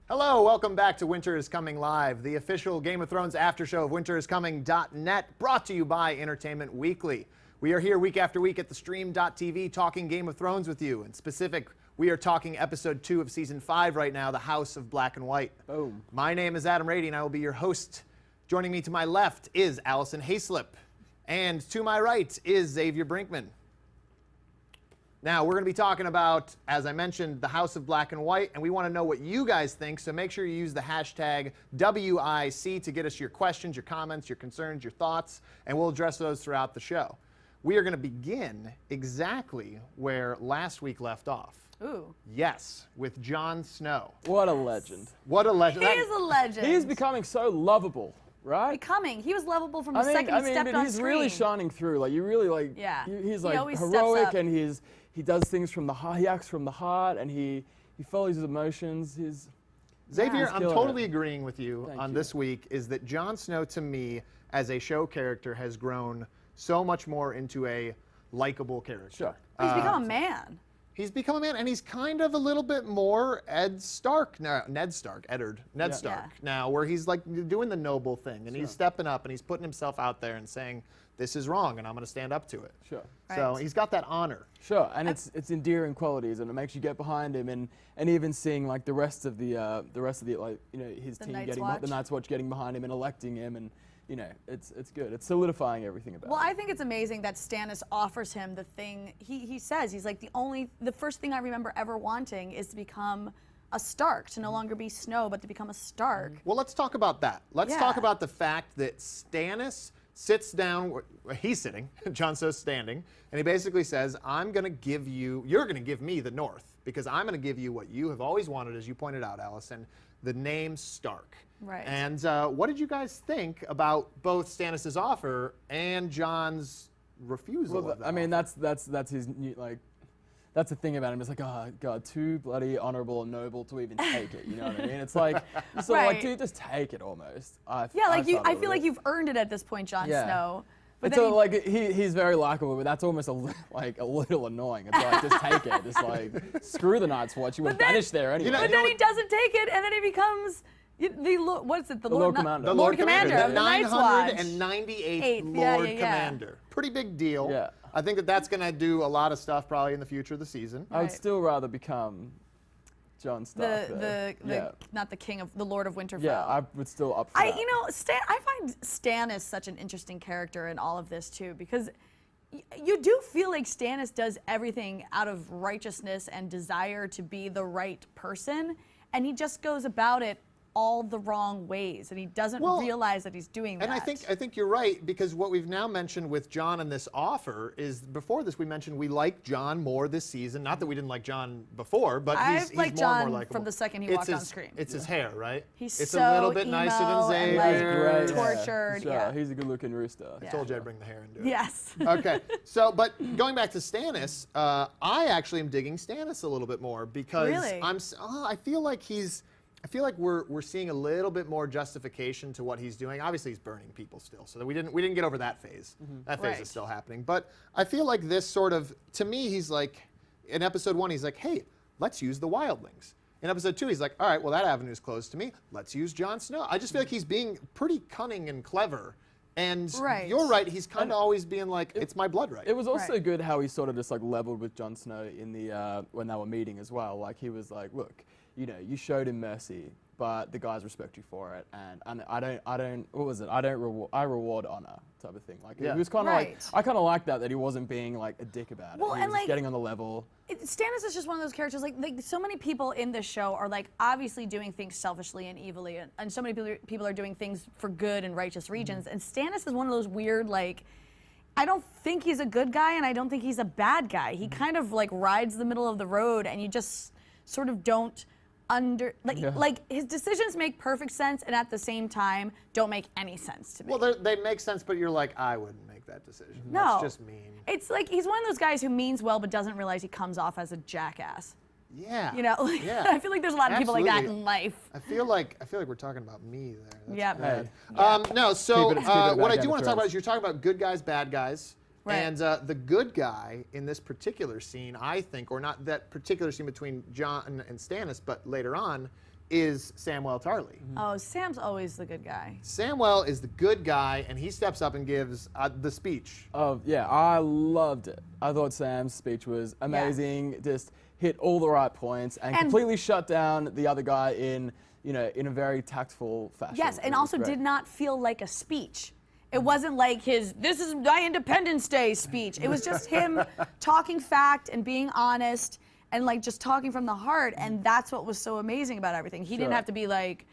Hello, welcome back to Winter is Coming Live, the official Game of Thrones after show of winteriscoming.net, brought to you by Entertainment Weekly. We are here week after week at the stream.tv talking Game of Thrones with you. In specific, we are talking episode 2 of season 5 right now, The House of Black and White. Boom. My name is Adam Rady, and I will be your host. Joining me to my left is Allison Hayslip, and to my right is Xavier Brinkman. Now, we're going to be talking about, as I mentioned, The House of Black and White, and we want to know what you guys think, so make sure you use the hashtag WIC to get us your questions, your comments, your concerns, your thoughts, and we'll address those throughout the show. We are going to begin exactly where last week left off. Ooh. Yes, with Jon Snow. What a legend. What a legend. He is a legend. He is becoming so lovable, right? He was lovable from the second he stepped on he's screen. really shining through. Like, you really like. Yeah. He's He like always steps heroic, up. and he does things from the heart. He acts from the heart, and he follows his emotions. Xavier, he's I'm killing totally it. agreeing with you Thank on you. this week, is that Jon Snow, to me, as a show character, has grown so much more into a likable character. Sure. He's become a man. He's become a man, and he's kind of a little bit more Ned Stark now, where he's like doing the noble thing, and he's stepping up, and he's putting himself out there and saying, this is wrong, and I'm going to stand up to it. Sure. So Right. he's got that honor. Sure, and it's endearing qualities, and it makes you get behind him, and even seeing like the rest of the like, you know, his team Night's getting Watch. the Night's Watch getting behind him and electing him, and you know, it's good. It's solidifying everything about Well, him. I think it's amazing that Stannis offers him the thing. He says, he's like, the first thing I remember ever wanting is to become a Stark, to no longer be Snow, but to become a Stark. Well, let's talk about that. Let's Yeah. talk about the fact that Stannis sits down, he's sitting, Jon Snow's standing, and he basically says, you're going to give me the North, because I'm going to give you what you have always wanted, as you pointed out, Allison, the name Stark. Right. And what did you guys think about both Stannis' offer and Jon's refusal Well, of that I mean, offer? that's his new, like. That's the thing about him. It's like, oh God, too bloody honorable and noble to even take it. You know what I mean? It's like, so like, Right. dude, just take it almost. Yeah, like I feel like you've earned it at this point, Jon Yeah. Snow. But It's then like he's very likable, but that's almost a little annoying. It's like, just take it. Just like, screw the Night's Watch. You were But then- banished there anyway. but then he doesn't take it, and then he becomes the Lord Commander. The Lord Commander the of the Night's Watch. 998th Lord Yeah, yeah, yeah. Commander. Pretty big deal. Yeah. I think that's going to do a lot of stuff probably in the future of the season. I would Right. still rather become Jon Stark. the not the king of the Lord of Winterfell. yeah, I would still up for that. I find Stannis such an interesting character in all of this too, because you do feel like Stannis does everything out of righteousness and desire to be the right person, and he just goes about it all the wrong ways, and he doesn't realize that he's doing that. And I think you're right, because what we've now mentioned with Jon and this offer is, before this we mentioned we like Jon more this season. Not that we didn't like Jon before, but he's liked more and Jon more likable. from the second he It's walked on his- screen. It's his hair, right? He's it's so a little bit nicer than emo and, Xavier. like, Great, tortured, Sure, yeah. he's a good-looking rooster. I told you I'd bring the hair into it. Yes. Okay, so, but going back to Stannis, I actually am digging Stannis a little bit more, because Really? I feel like we're seeing a little bit more justification to what he's doing. Obviously, he's burning people still, so that we didn't get over that phase. That phase Right. is still happening. But I feel like this sort of, to me, he's like, in episode 1, he's like, hey, let's use the wildlings. In episode 2, he's like, all right, well, that avenue's closed to me. Let's use Jon Snow. I just feel like he's being pretty cunning and clever. And Right. you're right, he's kind of always being like, it's my blood right. It was also Right. good how he sort of just like leveled with Jon Snow in the when they were meeting as well. Like, he was like, look, you know, you showed him mercy, but the guys respect you for it, and I reward honor type of thing. Like, Yeah. he was kind of like, Right. I kind of like that he wasn't being like a dick about Well, it. He and, was like, getting on the level. Stannis is just one of those characters, like so many people in this show are like obviously doing things selfishly and evilly, and so many people are doing things for good and righteous regions, and Stannis is one of those weird, like, I don't think he's a good guy and I don't think he's a bad guy. He kind of like rides the middle of the road, and you just sort of don't like his decisions make perfect sense, and at the same time don't make any sense to me. Well, they make sense, but you're like, I wouldn't make that decision. No. That's just mean. It's like he's one of those guys who means well but doesn't realize he comes off as a jackass. Yeah. You know, like, Yeah. I feel like there's a lot of people like that Absolutely. in life. I feel like we're talking about me there. That's Yeah. bad. Hey. No, so Keep it back what I Game do of want to talk about Thrones. is you're talking about good guys, bad guys. Right. And the good guy in this particular scene, I think, or not that particular scene between Jon and Stannis, but later on, is Samwell Tarly. Oh, Sam's always the good guy. Samwell is the good guy, and he steps up and gives the speech. Yeah, I loved it. I thought Sam's speech was amazing. Just hit all the right points and completely shut down the other guy in a very tactful fashion. Yes, and also great. did not feel like a speech. It wasn't like his "this is my Independence Day" speech. It was just him talking fact and being honest and like just talking from the heart, and that's what was so amazing about everything. He didn't have to be like,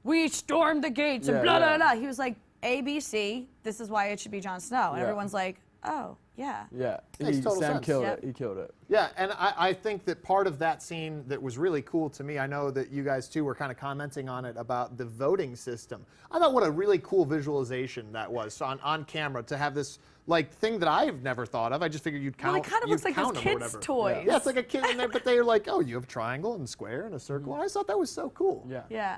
"We stormed the gates" and blah blah blah. He was like, "A, B, C. This is why it should be Jon Snow," and everyone's like, "Oh, yeah." Yeah, Makes total Sam sense. killed Yep. it. He killed it. Yeah, and I think that part of that scene that was really cool to me, I know that you guys too were kind of commenting on it about the voting system. I thought what a really cool visualization that was on camera to have this like thing that I've never thought of. I just figured you'd count. Well, it kind of looks like those kids' toys. Yeah, it's like a kid in there, but they're like, oh, you have a triangle and a square and a circle. I just thought that was so cool. Yeah. Yeah,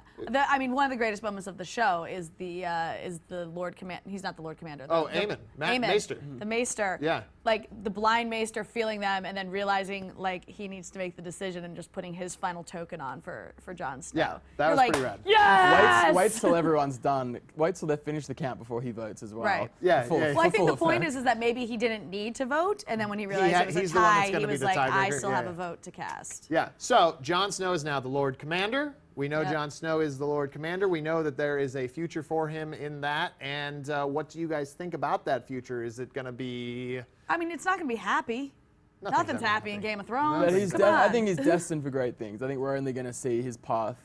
I mean, one of the greatest moments of the show is the Lord Commander. He's not the Lord Commander. Aemon. Maester. The Maester. Yeah. Like the blind Maester feeling them and then realizing like he needs to make the decision and just putting his final token on for Jon Snow. Yeah, that was like, pretty rad. Yes! Wait till everyone's done. Wait till they finish the count before he votes as well. Right. Yeah, Full- yeah. Well, I full think the point effect. is that maybe he didn't need to vote, and then when he realized it was he's a the one that's tie, gonna he be was the like, I tiebreaker. still Yeah, have yeah. a vote to cast. Yeah, so Jon Snow is now the Lord Commander. We know Yep. Jon Snow is the Lord Commander. We know that there is a future for him in that. And what do you guys think about that future? Is it going to be... I mean, it's not going to be happy. Nothing's ever happy in happy. Game of Thrones. But he's Come on. I think he's destined for great things. I think we're only going to see his path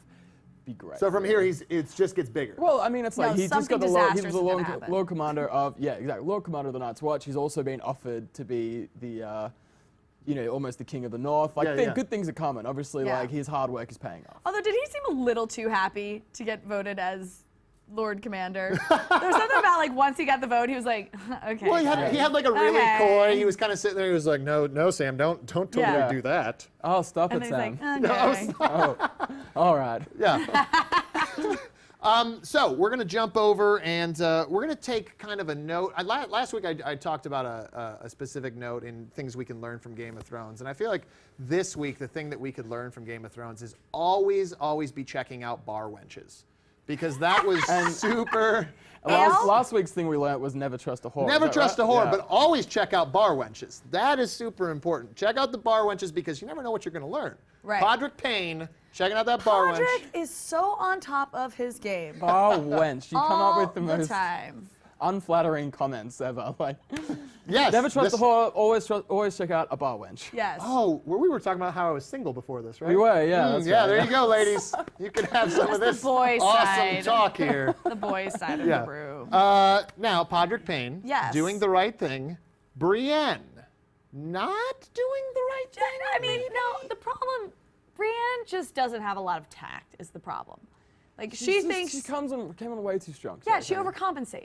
be great. So from here, it just gets bigger. Well, I mean, it's like No, he just got something the Lord, he was disastrous the is Lord, gonna happen. Lord Commander of Lord Commander of the Night's Watch. He's also been offered to be the almost the King of the North. Like good things are coming. Obviously, Yeah. like his hard work is paying off. Although, did he seem a little too happy to get voted as Lord Commander? There was something about like once he got the vote, he was like, okay. Well, he had like a really Okay. coy. He was kind of sitting there. He was like, "No, Sam, don't totally Yeah. do that." Oh, stop And it, then Sam. he's like, okay. All right. Yeah. So we're going to jump over and we're going to take kind of a note. Last week I talked about a specific note in things we can learn from Game of Thrones. And I feel like this week the thing that we could learn from Game of Thrones is always be checking out bar wenches. Because that was super... Last week's thing we learned was never trust a whore. Never Is that trust right? a whore, Yeah. but always check out bar wenches. That is super important. Check out the bar wenches because you never know what you're going to learn. Right. Podrick Payne, checking out that bar wench. Podrick is so on top of his game. Bar wench. You come up with the all most time. unflattering comments ever. Like, Yes. never trust this- a whore. Always check out a bar wench. Yes. Oh, we were talking about how I was single before this, right? We were, yeah. That's Yeah, right. there you go, ladies. You can have some of That's this the boy awesome side. talk here. The boys' side of Yeah. the brew. Now, Podrick Payne, Yes. doing the right thing. Brienne, not doing the right thing. I mean, no, the problem, Brienne just doesn't have a lot of tact is the problem. Like, she thinks... she came on way too strong. Yeah, sort of she thing.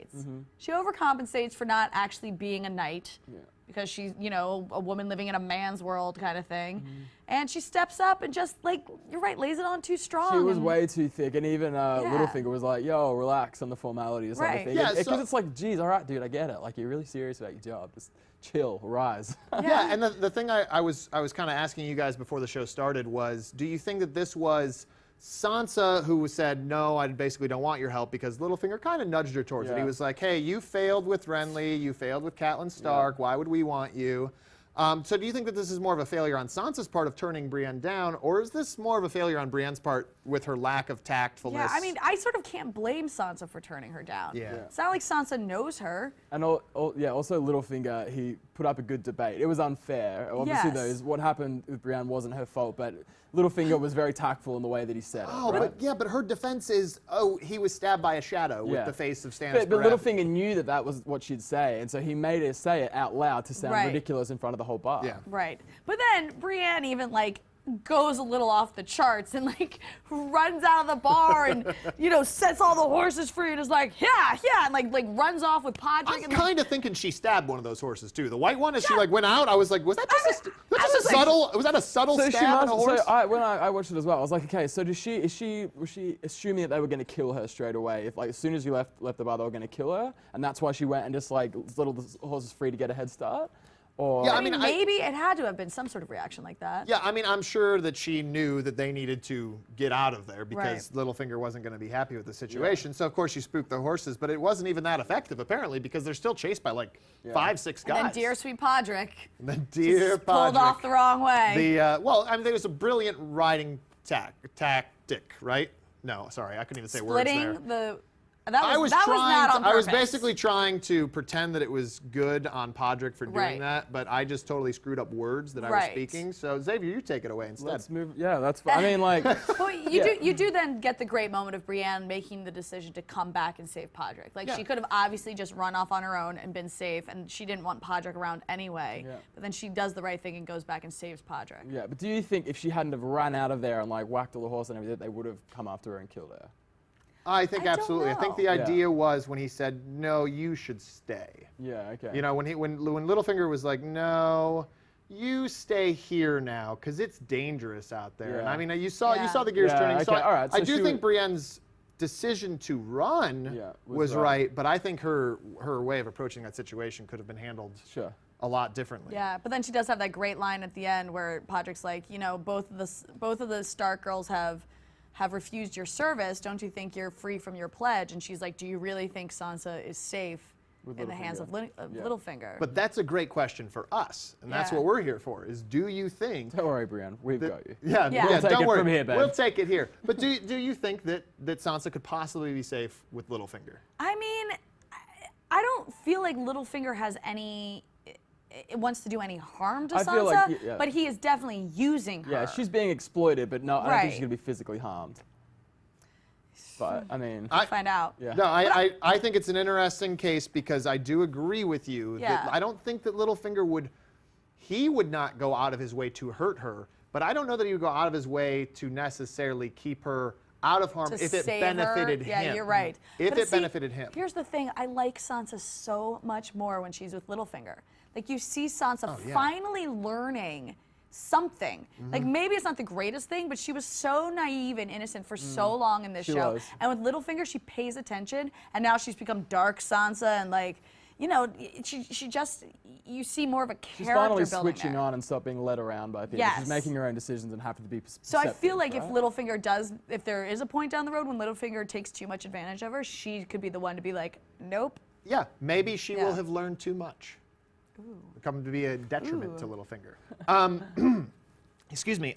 overcompensates. She overcompensates for not actually being a knight because she's, a woman living in a man's world kind of thing. And she steps up and just, like, you're right, lays it on too strong. She was and- way too thick, and even Littlefinger was like, "Yo, relax on the formalities." Right. Sort of thing. Yeah, Because so- it's like, "Geez, all right, dude, I get it. Like, you're really serious about your job. Just chill, rise." Yeah, and the thing I was kind of asking you guys before the show started was, do you think that this was Sansa who said, no, I basically don't want your help, because Littlefinger kind of nudged her towards it. He Yeah. was like, hey, you failed with Renly, you failed with Catelyn Stark, why would we want you? So do you think that this is more of a failure on Sansa's part of turning Brienne down, or is this more of a failure on Brienne's part with her lack of tactfulness? Yeah, I mean, I sort of can't blame Sansa for turning her down. Yeah. It's not like Sansa knows her. And also Littlefinger, he put up a good debate. It was unfair. Obviously, Yes. though, what happened with Brienne wasn't her fault, but Littlefinger was very tactful in the way that he said it. Oh, right? but her defense is, he was stabbed by a shadow with Yeah. the face of Stannis. But Baratheon. Littlefinger knew that was what she'd say, and so he made her say it out loud to sound Right. ridiculous in front of the whole bar. Yeah. Right. But then Brienne even, like, goes a little off the charts and, like, runs out of the bar and, sets all the horses free and is like, yeah, and, like runs off with Podrick. I'm and, kind of thinking she stabbed one of those horses too. The white one, as she went out, I was like, was that just was like- subtle? Was that a subtle So stab at a horse? when I watched it as well, I was like, okay, so was she assuming that they were going to kill her straight away? If, like, as soon as you left the bar, they were going to kill her, and that's why she went and just like let all the horses free to get a head start? Or Yeah, I mean, maybe it had to have been some sort of reaction like that. Yeah, I mean, I'm sure that she knew that they needed to get out of there because Right. Littlefinger wasn't going to be happy with the situation. So, of course, she spooked the horses, but it wasn't even that effective, apparently, because they're still chased by like 5-6 guys. And then dear sweet Podrick And then dear just pulled Podrick. off the wrong way. Well, I mean, there was a brilliant riding tactic, right? No, sorry, I couldn't even say words there. Splitting the... That was not on purpose. I was basically trying to pretend that it was good on Podrick for doing Right. that, but I just totally screwed up words that I was Right. speaking. So Xavier, you take it away instead. let's move. Yeah, that's fine. I mean, like, Well, you do then get the great moment of Brienne making the decision to come back and save Podrick. Like, Yeah. she could have obviously just run off on her own and been safe, and she didn't want Podrick around anyway. Yeah. But then she does the right thing and goes back and saves Podrick. yeah. But do you think if she hadn't have ran out of there and like whacked all the horse and everything, they would have come after her and killed her? I think I don't absolutely. I think the know. idea was when he said, "No, you should stay." Yeah. Okay. You know, when Littlefinger was like, "No, you stay here now, because it's dangerous out there." And Yeah. I mean, you saw Yeah. the gears Yeah, turning. So okay, all right, I so do she think would- Brienne's decision to run Yeah, was was right, but I think her way of approaching that situation could have been handled Sure. a lot differently. Yeah, but then she does have that great line at the end where Podrick's like, you know, both of the Stark girls have refused your service. Don't you think you're free from your pledge? And she's like, do you really think Sansa is safe With in the hands of Littlefinger. Yeah. Littlefinger? But that's a great question for us, and that's Yeah. what we're here for. Is do you think? Don't worry, Brienne. We've got you. Yeah, Yeah. We'll take don't it worry. from here, babe. We'll take it here. But do you think that Sansa could possibly be safe with Littlefinger? I mean, I don't feel like Littlefinger has wants to do any harm to I Sansa, feel like yeah. but he is definitely using her. Yeah, she's being exploited, but no, I don't think Right. she's gonna be physically harmed. But I mean, We'll find out. yeah. No, I think it's an interesting case because I do agree with you Yeah. that I don't think that Littlefinger would not go out of his way to hurt her, but I don't know that he would go out of his way to necessarily keep her out of harm To if it save benefited her. him. Yeah, you're right. If But it see, benefited him. Here's the thing: I like Sansa so much more when she's with Littlefinger. Like you see Sansa Oh, yeah. finally learning something. Like maybe it's not the greatest thing, but she was so naive and innocent for so long in this She show. was. And with Littlefinger, she pays attention, and now she's become dark Sansa, and like, you know, she just you see more of a character she's finally building switching there. on and stop being led around by people. Yes. She's making her own decisions and happy to be So I feel perceptive, like right? if Littlefinger if there is a point down the road when Littlefinger takes too much advantage of her, she could be the one to be like, nope. Yeah, maybe she will Yeah. have learned too much. Come to be a detriment to Littlefinger. Excuse me.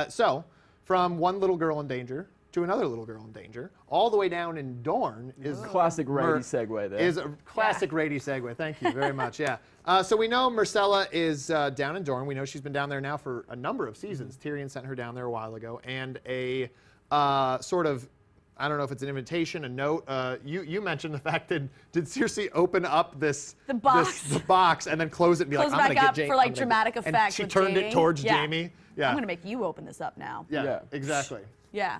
So, from one little girl in danger to another little girl in danger, all the way down in Dorne is Classic Rady segue there. Is a classic Rady segue. Thank you very much. Yeah. So we know Marcela is down in Dorne. We know she's been down there now for a number of seasons. Tyrion sent her down there a while ago, and a sort of, I don't know if it's an invitation, a note. You mentioned the fact that did Cersei open up the box and then close it and be Close like, I'm back gonna up get Jaime for like dramatic effect. And she with turned Jaime. it towards Yeah. Jaime. Yeah. I'm gonna make you open this up now. Yeah. Yeah. Exactly. Yeah.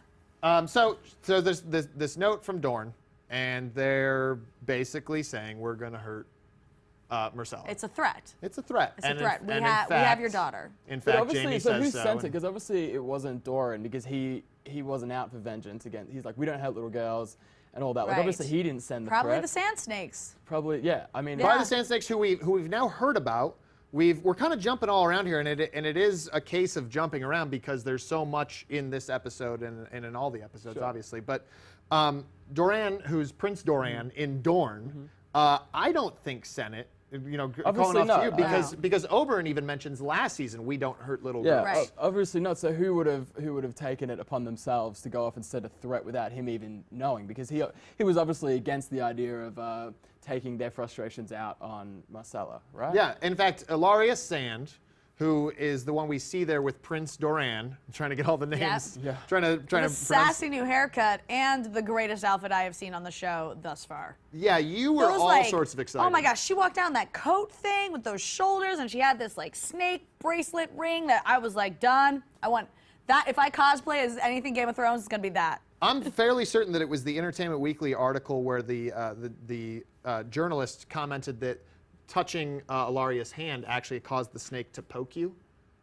So there's this note from Dorne, and they're basically saying we're gonna hurt Marcella. It's a threat. It's a threat. It's a And threat. in- We and in have your fact- daughter. In But fact, obviously, Jaime so says who so. sent it? and- Because obviously it wasn't Doran, because he wasn't out for vengeance against. He's like, we don't hurt little girls and all that. Like Right. obviously he didn't send the Probably threat. the Sand Snakes. Probably, yeah. I mean, Yeah. By the Sand Snakes, who we've now heard about, we're kind of jumping all around here, and it is a case of jumping around because there's so much in this episode and in all the episodes, Sure. obviously. But Doran, who's Prince Doran in Dorne, I don't think sent it. You know, calling Obviously off to you not. because Oberyn even mentions last season we don't hurt little yeah, girls. Right. obviously not. So who would have taken it upon themselves to go off and set a threat without him even knowing? Because he was obviously against the idea of taking their frustrations out on Marcella, right? Yeah, in fact, Arias Sand, who is the one we see there with Prince Doran, I'm trying to get all the names, Yeah. trying to The pronounce. sassy new haircut and the greatest outfit I have seen on the show thus far. Yeah, you were Those, all like, sorts of excited. Oh my gosh, she walked down that coat thing with those shoulders, and she had this like snake bracelet ring that I was like, done. I want that. If I cosplay as anything Game of Thrones, it's gonna be that. I'm fairly certain that it was the Entertainment Weekly article where the journalist commented that touching Ilaria's hand actually caused the snake to poke you.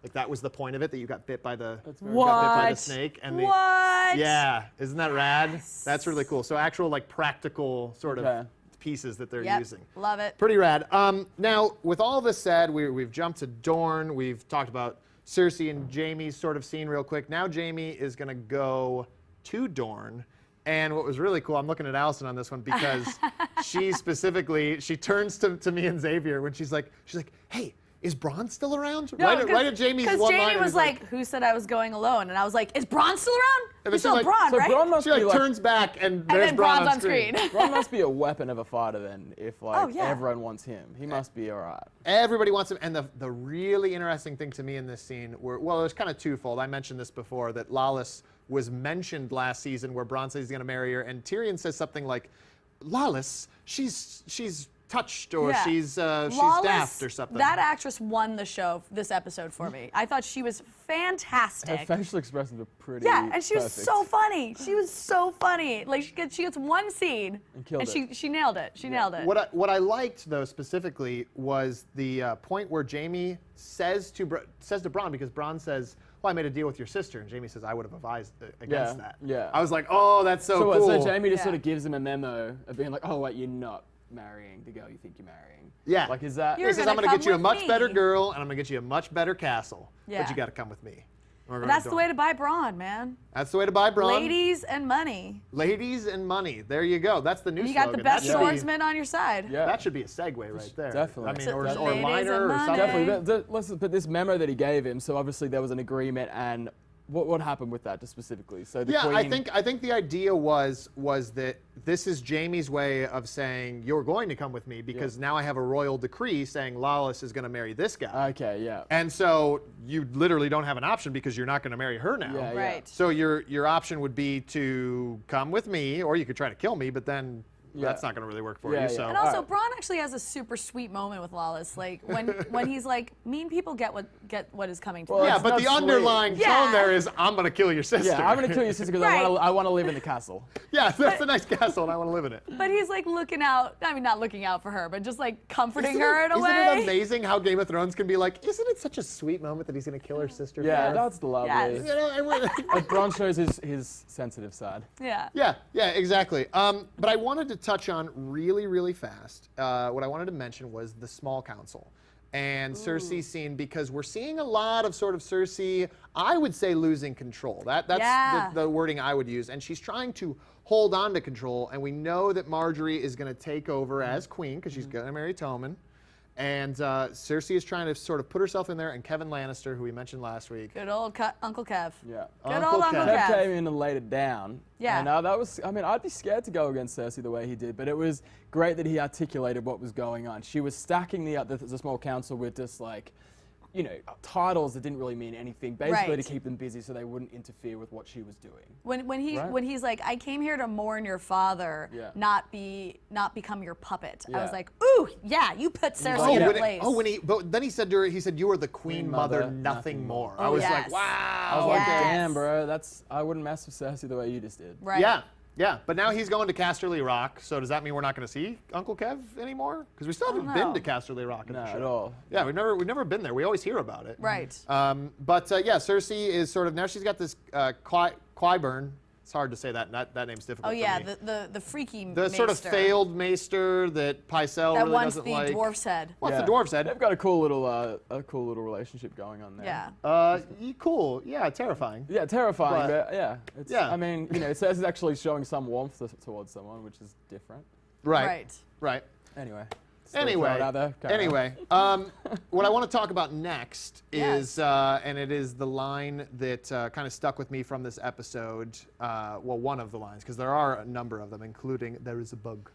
Like that was the point of it, that you got bit by the got bit by the What? snake. What? Yeah, isn't that rad? That's really cool. So actual like practical sort of Okay. pieces that they're Yep, using. love it. Pretty rad. Now, with all this said, we've jumped to Dorne. We've talked about Cersei and Jaime's sort of scene real quick. Now Jaime is going to go to Dorne. And what was really cool, I'm looking at Allison on this one because she turns to me and Xavier when she's like, hey, is Bronn still around? No, right at Jaime's because one Jaime line. was like, "Who said I was going alone?" And I was like, "Is Bronn still around? And then He's still she's like- Bronn, So right?" Bronn must She be like, turns back and and there's then Bronn Bronn's on screen. Bronn must be a weapon of a fighter then, if like Oh, yeah. everyone wants him. He must be all right. Everybody wants him. And the really interesting thing to me in this scene, it was kind of twofold. I mentioned this before, that Lawless was mentioned last season where Bronn says he's going to marry her. And Tyrion says something like, Lawless, she's touched or Yeah. she's Lawless, daft or something. That actress won the show this episode for me. I thought she was Her fantastic. facial expressions were pretty Yeah, and she was perfect. so funny. She was so funny. Like she gets one scene And killed it. she nailed it. She nailed it. What I liked though specifically was the point where Jaime says to Bronn, because Bronn says, "Well, I made a deal with your sister," and Jaime says, "I would have advised against Yeah, that." yeah. I was like, "Oh, that's so So cool." what, so Jaime just Yeah. sort of gives him a memo of being like, oh wait, you're not marrying the girl you think you're marrying. Yeah. Like is that? You're He says, gonna "I'm going to come get you a with much me." better girl, and I'm going to get you a much better castle. Yeah. But you got to come with me." And that's the way to buy Bronn, man. That's the way to buy Bronn. Ladies and money. Ladies and money. There you go. That's the new And you slogan. got the best That should be- swordsman on your side. Yeah. That should be a segue right there. Definitely. I mean, So or ladies a and liner or money. something. Definitely. But this memo that he gave him, so obviously there was an agreement, and what happened with that just specifically? So the Yeah, Queen, I think the idea was that this is Jaime's way of saying you're going to come with me because now I have a royal decree saying Lawless is going to marry this guy. Okay, yeah. And so you literally don't have an option because you're not going to marry her now. Yeah, Right. So your option would be to come with me, or you could try to kill me, but then that's not going to really work for Yeah, you. yeah. So And also, Alright. Bronn actually has a super sweet moment with Lawless, like when he's like, mean people get what is coming to Well, them. yeah, it's but not the sweet. underlying Yeah. tone there is I'm going to kill your sister. Yeah, I'm gonna kill your sister because Right. I want to live in the castle. Yeah, that's a nice castle, and I want to live in it. But he's like looking out. I mean, not looking out for her, but just like comforting Isn't her in a isn't way. it amazing how Game of Thrones can be like, isn't it such a sweet moment that he's going to kill her sister? Yeah, for? that's lovely. Yes. You know, and we're- Like Bronn shows his sensitive side. Yeah. yeah, exactly. But I wanted to touch on really fast. What I wanted to mention was the small council and Cersei's scene, because we're seeing a lot of sort of Cersei, I would say, losing control. That's Yeah. the wording I would use. And she's trying to hold on to control. And we know that Marjorie is going to take over as queen because she's going to marry Tommen. And Cersei is trying to sort of put herself in there. And Kevin Lannister, who we mentioned last week. Good old Uncle Kev. Yeah. Good Uncle old Uncle Kev. Kev Kev. came in and laid it down. Yeah. And that was, I mean, I'd be scared to go against Cersei the way he did, but it was great that he articulated what was going on. She was stacking the small council with just like, you know, titles that didn't really mean anything, basically Right. to keep them busy so they wouldn't interfere with what she was doing. When Right. he's like, I came here to mourn your father, Yeah. not become your puppet. I was Yeah. like, ooh, yeah, you put Cersei like, in yeah. her place. But then he said to her, you were the queen mother, nothing more. I was yes. like, wow. I was like, Yes. damn, bro, I wouldn't mess with Cersei the way you just did. Right. Yeah, but now he's going to Casterly Rock, so does that mean we're not going to see Uncle Kev anymore? Because we still haven't don't been know. to Casterly Rock in No, the show. at all. Yeah, we've never been there. We always hear about it. Right. But yeah, Cersei is sort of, now she's got this Qyburn. It's hard to say that. That name's difficult Oh yeah, for me. the freaky The sort of maester failed maester that Pycelle that really once doesn't the like. dwarf said. What's Yeah. the dwarf said? They've got a cool little relationship going on there. Yeah. Cool. Yeah, terrifying. Yeah, terrifying, But- but yeah. Yeah. I mean, you know, Cersei's actually showing some warmth towards someone, which is different. Right. Anyway. Anyway, Carry on. what I want to talk about next is, Yes. and it is the line that kind of stuck with me from this episode. Well, one of the lines, because there are a number of them, including "There is a bug."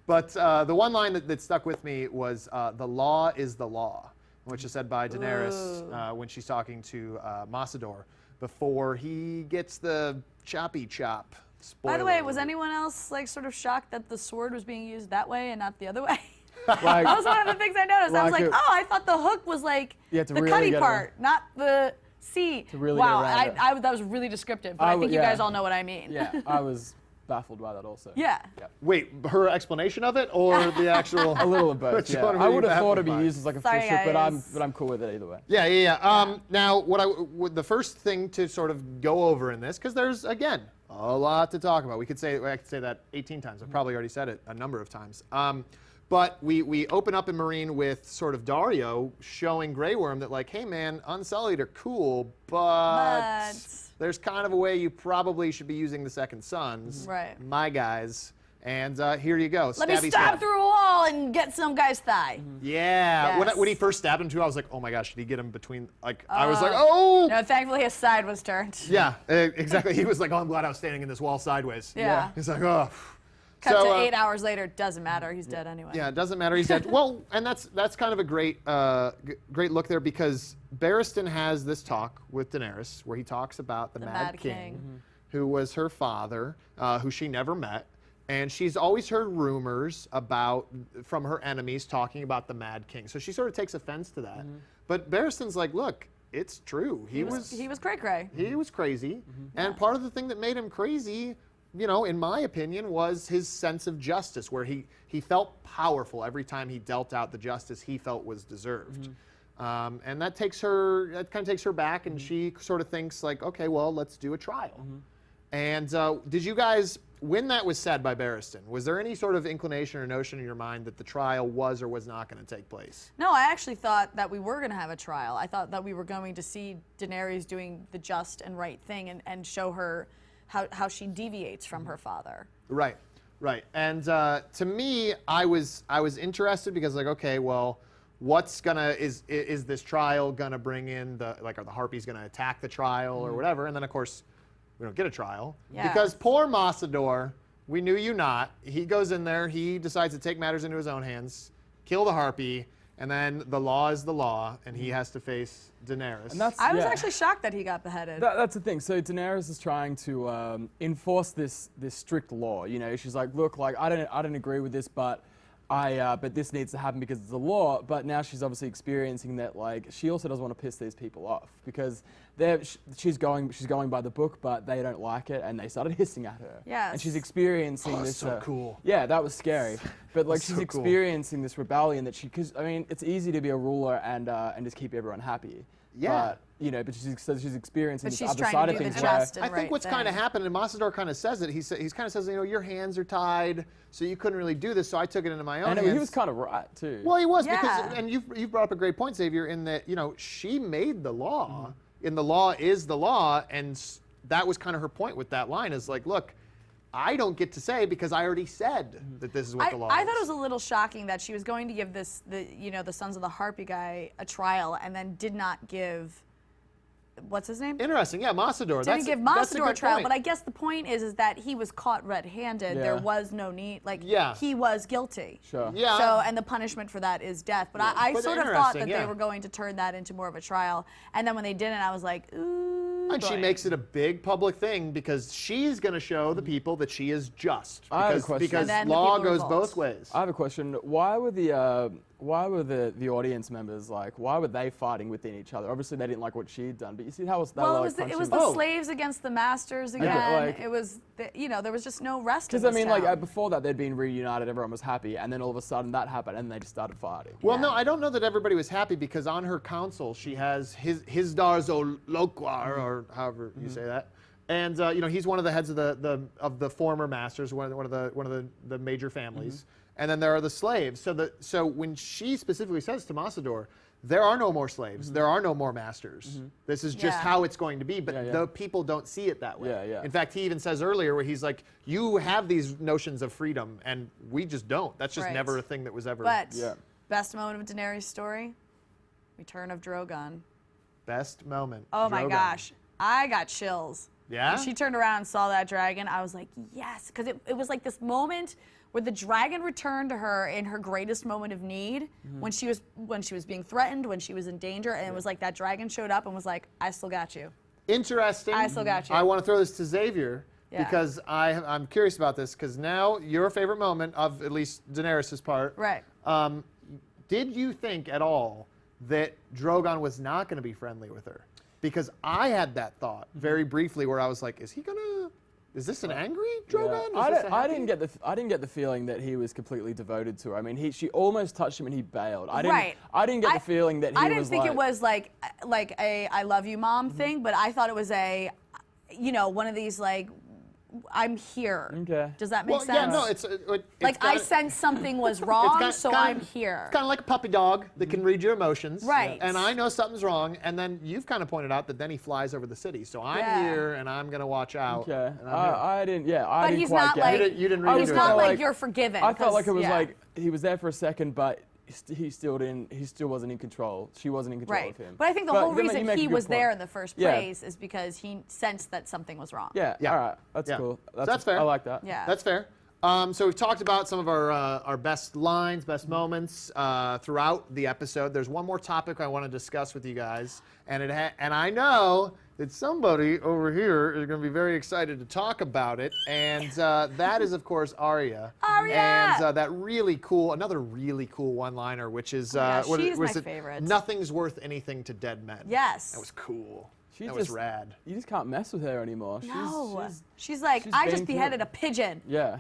But the one line that stuck with me was "The law is the law," which is said by Daenerys when she's talking to Massador before he gets the choppy chop. By the way, Spoiler was alert. anyone else like sort of shocked that the sword was being used that way and not the other way? Like, That was one of the things I noticed. I was Like like, it- oh, I thought the hook was like Yeah, to the really cutty get part, not the C. really wow, get around it. that was really descriptive, but I I think would- you yeah. guys all know what I mean. yeah, I was baffled by that also. Yeah. Wait, her explanation of it or the actual? A little of both. Which Yeah. one were I you would have thought it'd be baffled by? used as like a Sorry, fish hook, guys. but I'm cool with it either way. Yeah. Now, the first thing to sort of go over in this, because there's again a a lot to talk about. I could say that 18 times. I've probably already said it a number of times. But we open up in Marine with sort of Daario showing Grey Worm that like, hey man, Unsullied are cool, but there's kind of a way you probably should be using the Second Sons, right? My guys. And here you go. Let me stab through a wall and get some guy's thigh. Yeah. Yes. When he first stabbed him too, I was like, oh my gosh, did he get him between? Like, I was like, oh. No, thankfully his side was turned. Yeah, exactly. He was like, oh, I'm glad I was standing in this wall sideways. Yeah. He's like, oh. Cut to 8 hours later, doesn't matter. He's dead anyway. Yeah, it doesn't matter. He's dead. Well, and that's kind of a great look there because Barristan has this talk with Daenerys where he talks about the Mad King, who was her father, who she never met. And she's always heard rumors from her enemies talking about the Mad King. So she sort of takes offense to that. But Barristan's like, look, it's true. He was cray-cray. He was crazy. And part of the thing that made him crazy, you know, in my opinion, was his sense of justice, where he felt powerful every time he dealt out the justice he felt was deserved. And that kind of takes her back, and she sort of thinks like, okay, well, let's do a trial. And did you guys, when that was said by Barristan, was there any sort of inclination or notion in your mind that the trial was or was not going to take place? No, I actually thought that we were going to have a trial. I thought that we were going to see Daenerys doing the just and right thing and show her how she deviates from her father. Right. And to me, I was interested because like, okay, well, is this trial gonna bring in are the Harpies gonna attack the trial or whatever? And then of course, we don't get a trial because poor Massador, we knew you not. He goes in there, he decides to take matters into his own hands, kill the Harpy, and then the law is the law, and he has to face Daenerys. And I was actually shocked that he got beheaded. That's the thing. So Daenerys is trying to enforce this strict law. You know, she's like, look, like I don't agree with this, but but this needs to happen because it's a law. But now she's obviously experiencing that, like, she also doesn't want to piss these people off because she's going by the book, but they don't like it, and they started hissing at her. Yes. And she's experiencing this. So cool. Yeah, that was scary. But like, she's so cool. experiencing this rebellion because I mean, it's easy to be a ruler and just keep everyone happy. Yeah. But, you know, but she's experiencing this other trying side to of do things. the just and I think right what's thing. kind of happened, and Massador kind of says it. He kind of says, you know, your hands are tied, so you couldn't really do this. So I took it into my own hands. He was kind of right too. Well, he was Yeah. because, and you've brought up a great point, Xavier, in that, you know, she made the law, and the law is the law, and that was kind of her point with that line is like, look, I don't get to say because I already said that this is what the law is. I thought it was a little shocking that she was going to give the Sons of the Harpy guy a trial and then did not give, what's his name? Interesting, yeah, Massador. Didn't give that's Massador a good trial, point. but I guess the point is that he was caught red-handed. Yeah. There was no need, like, Yeah. he was guilty. Sure. Yeah. So, and the punishment for that is death. But I But sort of thought that interesting, they were going to turn that into more of a trial. And then when they didn't, I was like, ooh. And she boy. makes it a big public thing because she's going to show the people that she is just. I have a question. Because And then the law people goes revolt. both ways. I have a question. Why were the audience members why were they fighting within each other? Obviously, they didn't like what she'd done, but you see how they Well, were it was punching. the slaves against the masters again. like- it was, there was just no rest. Because in I mean, this town. like before that, they'd been reunited, everyone was happy, and then all of a sudden that happened, and they just started fighting. Well, Yeah. no, I don't know that everybody was happy because on her council she has his Darzo Loquar, or however you say that, and you know, he's one of the heads of the former masters, one of the major families, and then there are the slaves. So when she specifically says to Massador, there are no more slaves, there are no more masters. This is just Yeah. how it's going to be, but Yeah. the people don't see it that way. Yeah. In fact, he even says earlier where he's like, you have these notions of freedom, and we just don't. That's just Right. never a thing that was ever. But Yeah. best moment of Daenerys' story, return of Drogon. Best moment. Oh my Drogon. gosh, I got chills. Yeah? When she turned around and saw that dragon, I was like, yes, because it was like this moment where the dragon returned to her in her greatest moment of need, when she was being threatened, when she was in danger, and it was like that dragon showed up and was like, I still got you. Interesting. I still got you. I want to throw this to Xavier Yeah. because I'm curious about this because now your favorite moment of at least Daenerys' part. Right. Did you think at all that Drogon was not going to be friendly with her? Because I had that thought very briefly where I was like, is this an angry Drogon? Yeah. Is this a I happy? didn't get the feeling that he was completely devoted to her. I mean, she almost touched him and he bailed. I Right. didn't get the feeling that he was I didn't think it was like a I love you mom thing, but I thought it was a, one of these like I'm here. Okay. Does that make Well, sense? yeah, no, it's like I kinda- sensed something was wrong, kinda- so kinda- I'm here. It's kind of like a puppy dog that can read your emotions. Right. And I know something's wrong, and then you've kind of pointed out that then he flies over the city. So I'm Yeah. here, and I'm going to watch out. Okay. and I'm here. I didn't. Yeah. I But didn't he's quite not get like it. You didn't read I into was it. He's not kinda like you're forgiven. I felt like 'cause- it was yeah. like he was there for a second, but he still didn't. He still wasn't in control. She wasn't in control Right. of him. But I think the But whole then you reason make a he good was there point. in the first Yeah. place is because he sensed that something was wrong. Yeah. Yeah. All right. That's Yeah. cool. So that's fair. I like that. Yeah. That's fair. So we've talked about some of our best lines, best moments throughout the episode. There's one more topic I want to discuss with you guys, and and I know that somebody over here is going to be very excited to talk about it, and that is, of course, Arya. Arya! And that another really cool one-liner, which is yeah, what she's was my it? favorite. Nothing's worth anything to dead men. Yes. That was cool. She That was just- rad. You just can't mess with her anymore. No. She's like, she's I been just through beheaded it. a pigeon. Yeah.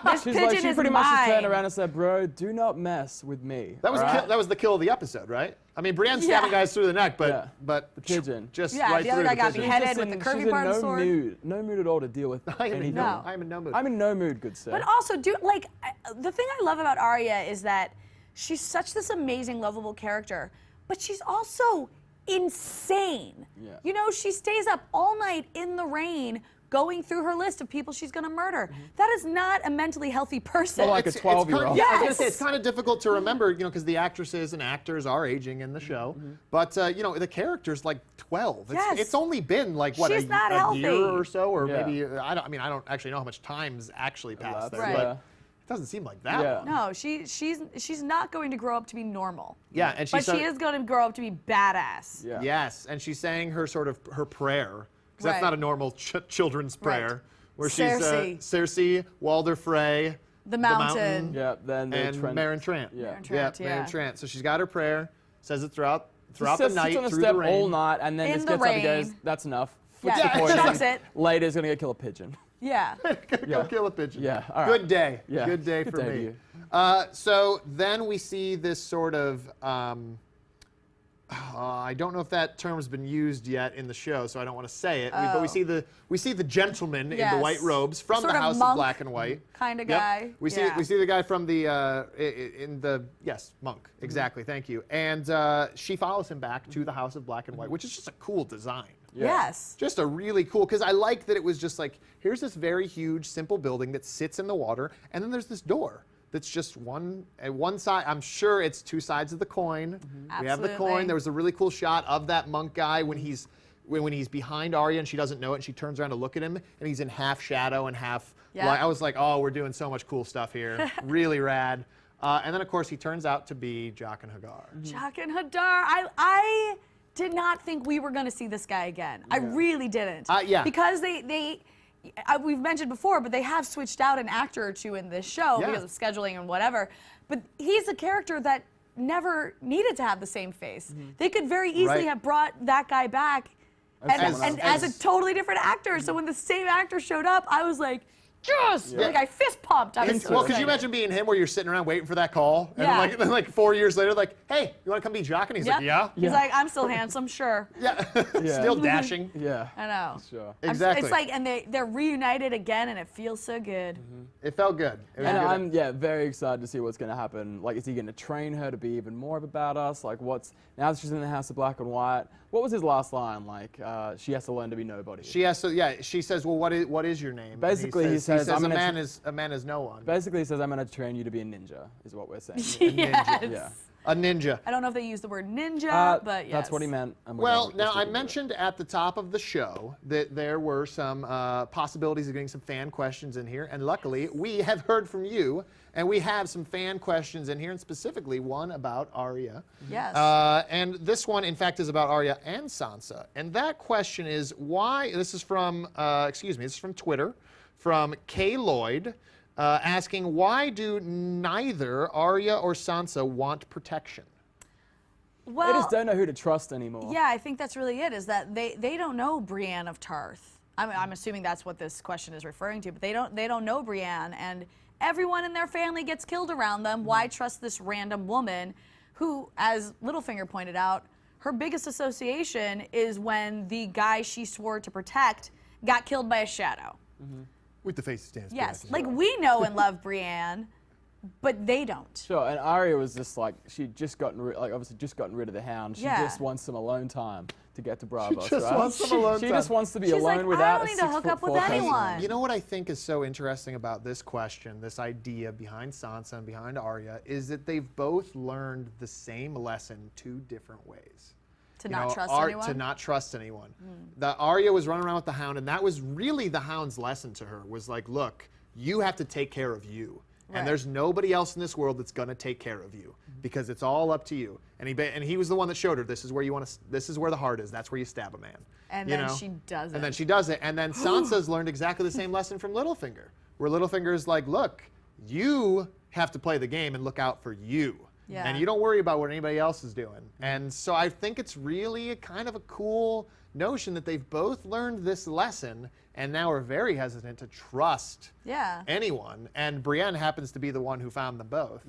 This She's pigeon like, she is pretty mine. much just turned around and said, "Bro, do not mess with me." That was alright? that was the kill of the episode, right? I mean, Brienne's Yeah. stabbing guys through the neck, but Yeah. but The pigeon. just Yeah, right the other through guy got pigeon. beheaded. She's with the in- curvy she's part of the in sword. no mood at all to deal with I am anything. in no, No. I'm in no mood. I'm in no mood, good sir. But also, the thing I love about Arya is that she's such this amazing, lovable character, but she's also insane. Yeah. You know, she stays up all night in the rain going through her list of people she's going to murder. That is not a mentally healthy person. Well, like a It's kind of- 12-year-old. Yeah, I was gonna Yes. say it's kind of difficult to remember, because the actresses and actors are aging in the show. But the character's like 12. Yes. It's only been like what She's not a year healthy. or so, or Yeah. maybe I don't actually know how much time's actually passed there, Right. but Yeah. it doesn't seem like that Yeah. long. no, she's not going to grow up to be normal. Yeah, and But she is going to grow up to be badass. Yeah. Yes, and she's saying her her prayer, because that's Right. not a normal children's prayer. Right. Where Cersei. she's Cersei, Walder Frey, The mountain. Yeah. Then the and Trent. Maren Trant. Yeah. Maren Trant, Maren yeah. Trant. So she's got her prayer, says it throughout She the sits night, on the through step the rain. all night, and then In just the gets up and goes, rain. "That's enough." Flips Yeah, the coin. chucks it. Later, is gonna go kill a pigeon. Yeah. Go Yeah. kill a pigeon. Yeah, all right. Good day. Yeah. Good day Good for day to me. you. So then we see this sort of. I don't know if that term's been used yet in the show, so I don't want to say it. But we see the gentleman in the Yes. white robes from Sort the of House of monk Black and White kind of Yep. guy. We see Yeah. the guy from the monk. Exactly. Thank you. And she follows him back to the House of Black and White, which is just a cool design. Yes. Just a really cool, because I like that it was just like, here's this very huge, simple building that sits in the water, and then there's this door that's just one side. I'm sure it's two sides of the coin. We have the Absolutely. coin. There was a really cool shot of that monk guy when he's behind Arya and she doesn't know it, and she turns around to look at him, and he's in half shadow and half Yeah. light. I was like, oh, we're doing so much cool stuff here. Really rad. And then, of course, he turns out to be Jaqen Hagar. Jaqen and Hadar. I did not think we were going to see this guy again. I really didn't. Yeah. Because we've mentioned before, but they have switched out an actor or two in this show Yeah. because of scheduling and whatever. But he's a character that never needed to have the same face. They could very easily Right. have brought that guy back as a totally different actor. So when the same actor showed up, I was like, yes! Like I fist pumped. I was so Well, could you excited. imagine being him where you're sitting around waiting for that call? And Yeah. then like 4 years later, like, hey, you want to come be Jaqen? He's like, yeah. He's like, I'm still handsome, sure. Yeah. Still dashing. Yeah. I know. Sure. Exactly. It's like, and they're reunited again, and it feels so good. It felt good. It was And good. I'm very excited to see what's going to happen. Like, is he going to train her to be even more of a badass? Like, now that she's in the House of Black and White, what was his last line? Like, she has to learn to be nobody. She says, well, what is your name? And Basically, he says, a I'm man gonna is no one. Basically, he says, I'm going to train you to be a ninja, is what we're saying. Yes. Yeah. A ninja. I don't know if they use the word ninja, but yes. That's what he meant. and we're Well, gonna- now we're I sticking with it. mentioned at the top of the show that there were some possibilities of getting some fan questions in here, and luckily we have heard from you, and we have some fan questions in here, and specifically one about Arya. Yes. And this one, in fact, is about Arya and Sansa. And that question is why? This is from this is from Twitter, from K Lloyd. Asking, why do neither Arya or Sansa want protection? well, They just don't know who to trust anymore. yeah, I think that's really it, is that they don't know Brienne of Tarth. I'm assuming that's what this question is referring to, but they don't know Brienne, and everyone in their family gets killed around them. Why trust this random woman who, as Littlefinger pointed out, her biggest association is when the guy she swore to protect got killed by a shadow. With the face of Stannis. Yes, Baratheon. like we know and love Brienne, but they don't. Sure, and Arya was just like, she'd just gotten obviously just gotten rid of the Hound. She Yeah. just wants some alone time to get to Bravos, just right? wants some alone She time. just wants to be She's alone like, without I don't need to hook up with 6'4" anyone. You know what I think is so interesting about this question, this idea behind Sansa and behind Arya, is that they've both learned the same lesson 2 different ways. To You not know, trust anyone? To not trust anyone. The Arya was running around with the Hound, and that was really the Hound's lesson to her, was like, look, you have to take care of you. Right. And there's nobody else in this world that's going to take care of you because it's all up to you. And he was the one that showed her, this is where you want to, this is where the heart is. That's where you stab a man. And you then know? she does it. And then she does it. And then Sansa's learned exactly the same lesson from Littlefinger, where Littlefinger's like, look, you have to play the game and look out for you. Yeah. And you don't worry about what anybody else is doing. And so I think it's really kind of a cool notion that they've both learned this lesson and now are very hesitant to trust Yeah. anyone. And Brienne happens to be the one who found them both.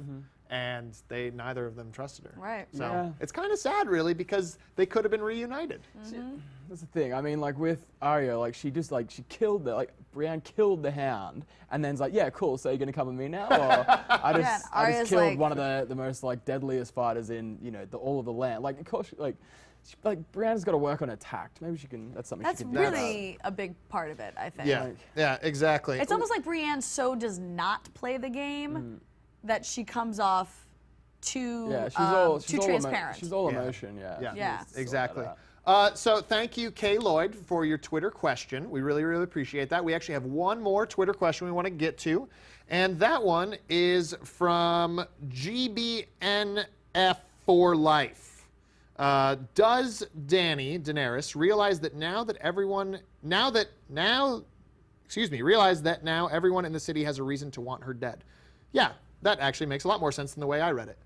And neither of them trusted her. Right. So Yeah. it's kind of sad, really, because they could have been reunited. That's the thing. I mean, like with Arya, like she killed Brienne killed the Hound, and then's like, yeah, cool. So you're gonna come with me now? Or I and just Arya's killed like- one of the most like deadliest fighters in all of the land. Like of course, Brienne's got to work on her tact. Maybe she can. That's something That's she can do. really a big part of it, I think. Yeah, yeah, exactly. It's almost like Brienne so does not play the game that she comes off too, Yeah, too transparent. She's all Yeah. emotion. Yeah. Yeah, She Yeah. needs to sort exactly. that out. So thank you, Kay Lloyd, for your Twitter question. We really, really appreciate that. We actually have one more Twitter question we want to get to, and that one is from GBNF for Life. Does Daenerys realize that now everyone in the city has a reason to want her dead? Yeah, that actually makes a lot more sense than the way I read it.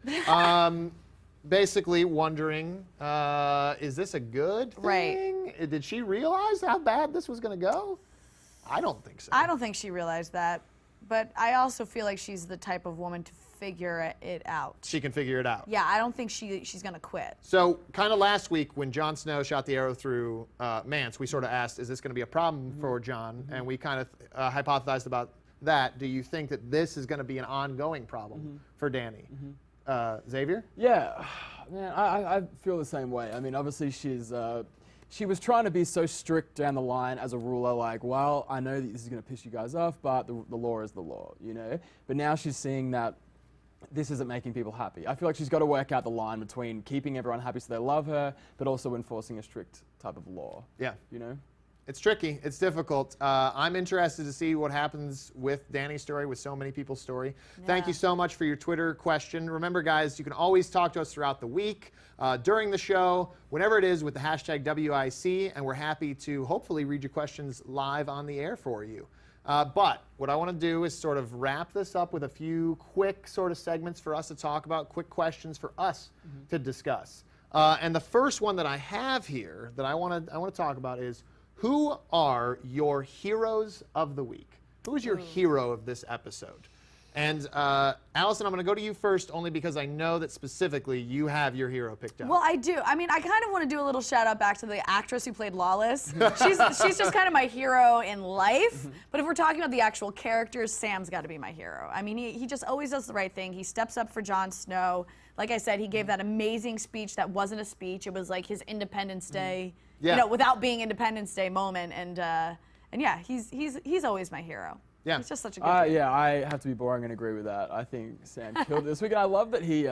Basically wondering, is this a good thing? Right. Did she realize how bad this was going to go? I don't think so. I don't think she realized that, but I also feel like she's the type of woman to figure it out. She can figure it out. Yeah, I don't think she's gonna quit. So kind of last week when Jon Snow shot the arrow through Mance, we sort of asked, is this going to be a problem for Jon? And we kind of hypothesized about that. Do you think that this is going to be an ongoing problem for Dany? Xavier? Yeah, man, I feel the same way. I mean, obviously she was trying to be so strict down the line as a ruler, like, well, I know that this is going to piss you guys off, but the law is the law, you know? But now she's seeing that this isn't making people happy. I feel like she's got to work out the line between keeping everyone happy so they love her, but also enforcing a strict type of law. Yeah. You know? It's tricky. It's difficult. I'm interested to see what happens with Dany's story, with so many people's story. Thank you so much for your Twitter question. Remember, guys, you can always talk to us throughout the week, during the show, whenever it is, with the hashtag WIC, and we're happy to hopefully read your questions live on the air for you. But what I want to do is sort of wrap this up with a few quick sort of segments for us to talk about, quick questions for us to discuss. And the first one that I have here that I want to talk about is, who are your heroes of the week? Who is your hero of this episode? And Allison, I'm going to go to you first, only because I know that specifically you have your hero picked out. Well, I do. I mean, I kind of want to do a little shout out back to the actress who played Lawless. She's just kind of my hero in life. But if we're talking about the actual characters, Sam's got to be my hero. I mean, he just always does the right thing. He steps up for Jon Snow. Like I said, he gave that amazing speech that wasn't a speech. It was like his Independence Day, Yeah. you know, without being Independence Day moment. And yeah, he's always my hero. Yeah. He's just such a good dude. Yeah, I have to be boring and agree with that. I think Sam killed it this week. And I love that he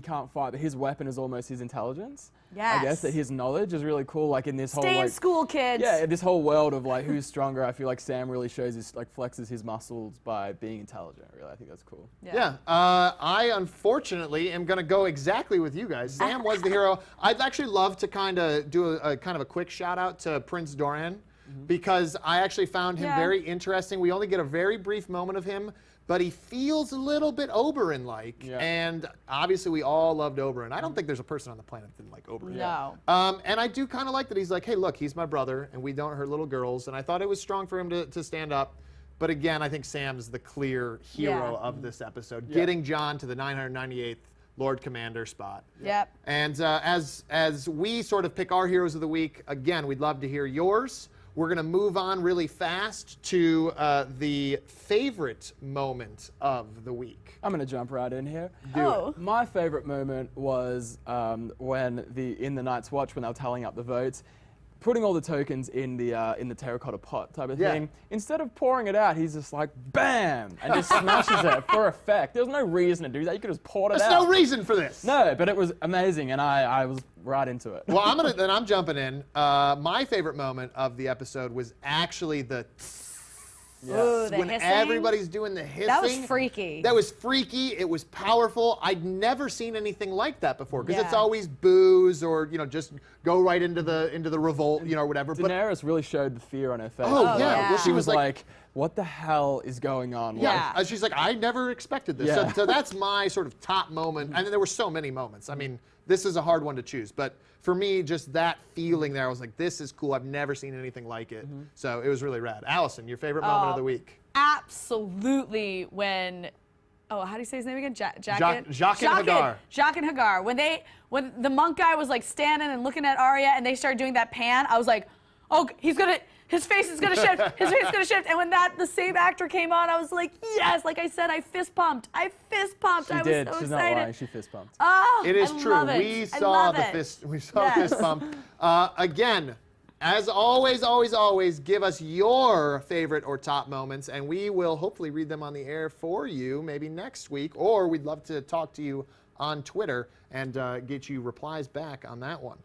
can't fight, but his weapon is almost his intelligence. I guess that Yes. his knowledge is really cool. Like in this whole Stay in like, school, kids. yeah, this whole world of like who's stronger. I feel like Sam really shows his flexes his muscles by being intelligent. Really, I think that's cool. Yeah, I unfortunately am going to go exactly with you guys. Sam was the hero. I'd actually love to kind of do a kind of a quick shout out to Prince Doran, because I actually found him very interesting. We only get a very brief moment of him, but he feels a little bit Oberyn-like. Yeah. And obviously we all loved Oberyn. I don't think there's a person on the planet that didn't like Oberyn. No. And I do kind of like that he's like, hey, look, he's my brother, and we don't hurt little girls. And I thought it was strong for him to stand up. But again, I think Sam's the clear hero of this episode, getting Jon to the 998th Lord Commander spot. Yep. And as we sort of pick our heroes of the week, again, we'd love to hear yours. we're going to move on really fast to the favorite moment of the week. I'm gonna jump right in here. Oh. My favorite moment was when in the Night's Watch, when they were tallying up the votes, putting all the tokens in the terracotta pot type of thing. Instead of pouring it out, he's just like bam and just smashes it for effect. There's no reason to do that. You could just pour it There's out. no reason for this. No, but it was amazing, and I was right into it. Well, I'm jumping in. My favorite moment of the episode was actually the Ooh, the when hissing? everybody's doing the hissing. That was freaky. That was freaky. It was powerful. I'd never seen anything like that before because it's Yeah. always booze or just go right into the revolt, or whatever. But Daenerys really showed the fear on her face. Oh, yeah. yeah. Well, She was like, what the hell is going on? Yeah. She's like, I never expected this. Yeah. So that's my sort of top moment. And there were so many moments. I mean, this is a hard one to choose. But for me, just that feeling there, I was like, this is cool. I've never seen anything like it. So it was really rad. Allison, your favorite moment of the week? Absolutely when, how do you say his name again? Jaqen Hagar. Jaqen Hagar. When the monk guy was like standing and looking at Arya and they started doing that pan, I was like, oh, his face is gonna shift. His face is gonna shift. And when the same actor came on, I was like, yes. Like I said, I fist pumped. She I was did. so She's excited. not lying. She fist pumped. Oh, It is I true. love it. We I saw love the it. fist. We saw Yes. the fist pump. Again, as always, give us your favorite or top moments, and we will hopefully read them on the air for you maybe next week, or we'd love to talk to you on Twitter and get you replies back on that one.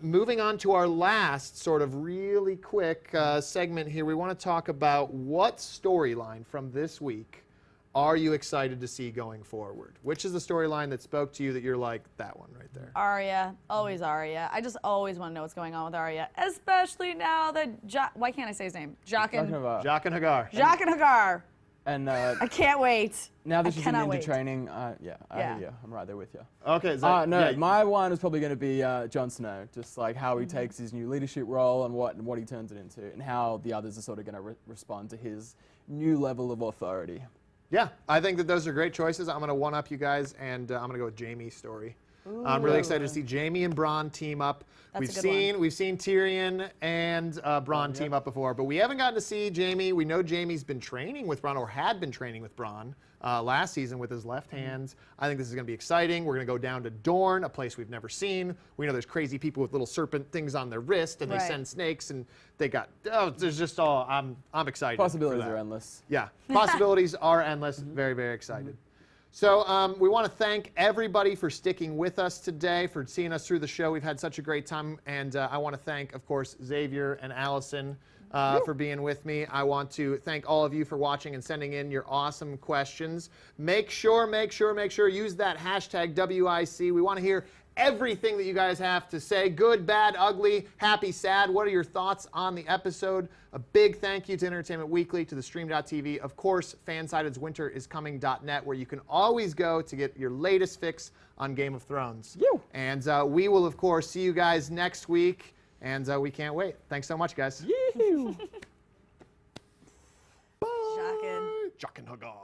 Moving on to our last sort of really quick segment here, we want to talk about what storyline from this week are you excited to see going forward? Which is the storyline that spoke to you that you're like, that one right there? Arya, always Arya. I just always want to know what's going on with Arya, especially now that why can't I say his name? Jaqen Hagar. Jaqen Hagar. And I can't wait. now that I she's in cannot ninja wait. training, I hear you. I'm right there with you. Okay. My one is probably going to be Jon Snow, just like how he takes his new leadership role and what he turns it into, and how the others are sort of going to respond to his new level of authority. Yeah, I think that those are great choices. I'm going to one-up you guys, and I'm going to go with Jaime's story. I'm really excited to see Jaime and Bronn team up. That's We've a good seen Tyrion and Bronn team up before, but we haven't gotten to see Jaime. We know Jaime's been training with Bronn, or had been training with Bronn last season with his left hand. I think this is going to be exciting. We're going to go down to Dorne, a place we've never seen. We know there's crazy people with little serpent things on their wrist, and they send snakes, and they got there's just all. I'm excited. Possibilities for that. are endless. Yeah, possibilities are endless. Very, very excited. So we want to thank everybody for sticking with us today, for seeing us through the show. We've had such a great time, and I want to thank, of course, Xavier and Allison for being with me. I want to thank all of you for watching and sending in your awesome questions. Make sure, use that hashtag WIC. We want to hear everything that you guys have to say. Good, bad, ugly, happy, sad. What are your thoughts on the episode? A big thank you to Entertainment Weekly, to the Stream.tv. Of course, Fansided's winteriscoming.net, where you can always go to get your latest fix on Game of Thrones. And we will, of course, see you guys next week, and we can't wait. Thanks so much, guys. Yee-hoo. Bye. Jaqen Hagar.